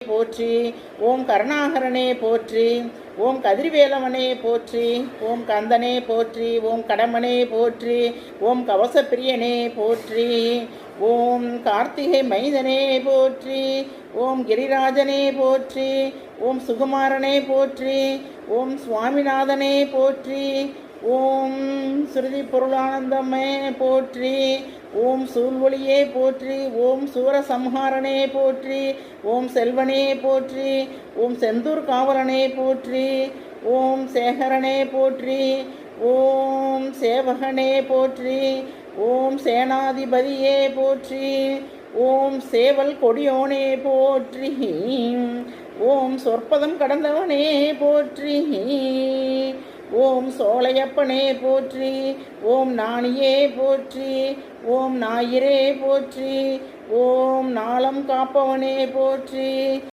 போற்றி. ஓம் கருணாகரனே போற்றி. ஓம் கதிர்வேலவனே போற்றி. ஓம் கந்தனே போற்றி. ஓம் கடம்பனே போற்றி. ஓம் கவசப்பிரியனே போற்றி. ஓம் கார்த்திகை மைந்தனே போற்றி. ஓம் கிரிராஜனே போற்றி. ஓம் சுகுமாரனே போற்றி. ஓம் சுவாமிநாதனே போற்றி. ஓம் ஸ்ருதி பொருளானந்தமே போற்றி. ஓம் சூழ்வொளியே போற்றி. ஓம் சூரசம்ஹாரனே போற்றி. ஓம் செல்வனே போற்றி. ஓம் செந்தூர் காவலனே போற்றி. ஓம் சேகரனே போற்றி. ஓம் சேவகனே போற்றி. ஓம் சேனாதிபதியே போற்றி. ஓம் சேவல் கொடியோனே போற்றி. ஓம் சொற்பதம் கடந்தவனே போற்றி. ஓம் சோலையப்பனே போற்றி. ஓம் நாணியே போற்றி. ஓம் ஞாயிறே போற்றி. ஓம் நாளம் காப்பவனே போற்றி.